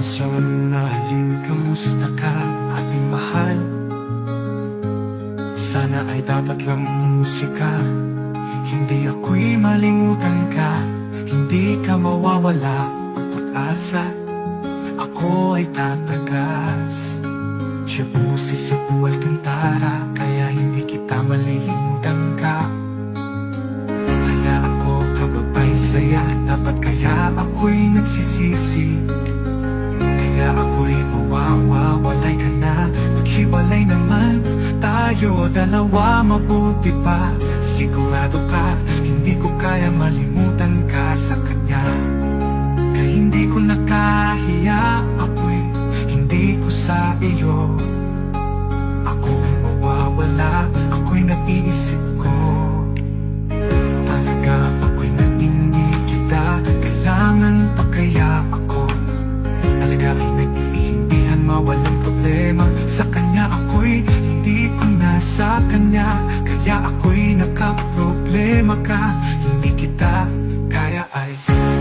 Personal, kamusta ka ating mahal? Sana ay dapat lang musika. Hindi ako'y malimutan ka, hindi ka mawawala ang pag-asa. Ako ay tatagas, Cebu si Cebu Alcantara, kaya hindi kita malilimutan ka. Kaya ako kababay saya, dapat kaya ako'y nagsisisi. Kaya ako'y mawawalay ka na, maghiwalay naman tayo dalawa, mabuti pa. Sigurado ka, hindi ko kaya malimutan ka sa kanya. Kaya hindi ko nakahiya, ako'y hindi ko sa iyo. Ako ay mawawala, ako'y nag-iisip ko. Talaga ako'y nanindig kita, kailangan pa kaya ako? Talaga ay nag-iindihan, mawalang problema. Sa kanya ako'y hindi ko na sa kanya, kaya ako'y nakaproblema ka. Hindi kita kaya ay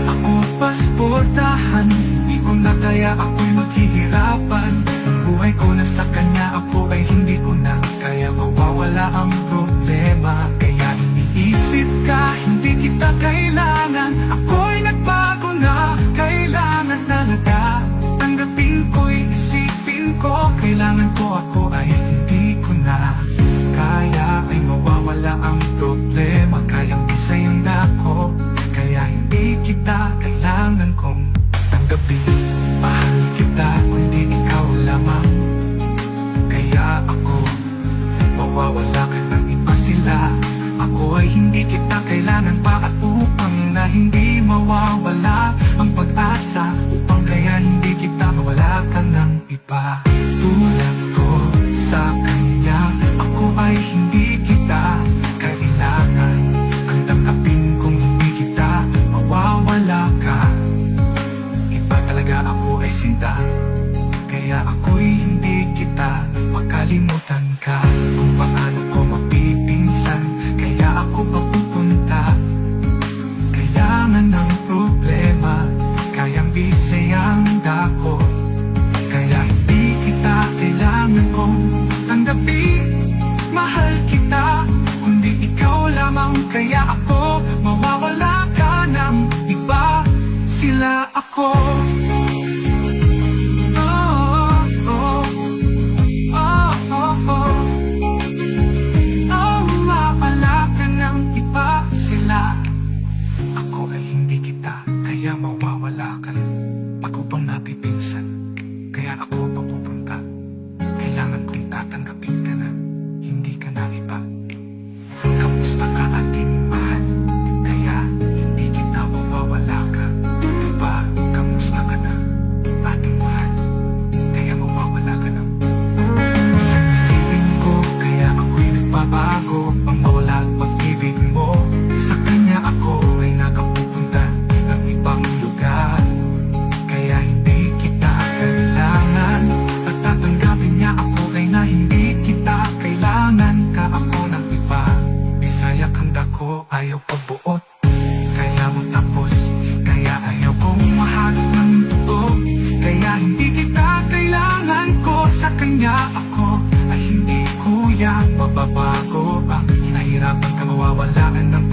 ako pasportahan, hindi ko na kaya ako'y maghihirapan. Ang buhay ko na sa kanya, ako ay hindi ko na kaya mawawala ang problema. Kaya iniisip ka, hindi kita kailangan. Ako'y nagbago na, kailangan talaga tanggapin ko'y isipin ko. Kailangan ko, ako ay hindi ko na kaya ay mawawala ang problema. Kayang isa yung nako, kaya hindi kita kailangan kong tanggapin. Mahal kita, kundi ikaw lamang. Kaya ako mawawala ka ng iba sila. Ako ay hindi kita kailangan pa, at upang na hindi mawawala ang pag-asa, upang kaya hindi kita mawala ka ng iba. Tulad ko sa kanya, ako ay hindi kita kailangan. Ang tanggapin kung hindi kita mawawala ka. Iba talaga, ako ay sinta, kaya ako'y hindi kita makalimutan ka. Kung paano ko mapipinsan, kaya ako mapupunta. Kailangan ng problema, kayang bisayang dako. Kaya hindi kita kailangan kong tanggapin. Mahal kita, kundi ikaw lamang. Kaya ako mawawala ka ng iba sila. Ako ako ay hindi kita, kaya mawawala ka na. Ako pang napipinsan, kaya ako papupunta. Kailangan kong tatanggapin ka na, hindi ka na iba. Kamusta ka ating mahal? Kaya hindi kita mawawala ka. Diba, kamusta ka na ating mahal? Kaya mawawala ka na. Sa isipin ko, kaya ako'y nagbabago. Ang mawala at pag-ibig mo sa kanya, ako ay nakapupunta ng ibang lugar. Kaya hindi kita kailangan, at tatanggapin niya ako ay na hindi kita kailangan. Ka ako ng iba, bisaya kanda ko, ayaw pagbuot, kaya mo tapos. Kaya ayaw kong mahanap ng totoo, kaya hindi kita kailangan ko. Sa kanya ako ay hindi kuya mababago. Ang hinahirapan ka, mawawalaan ng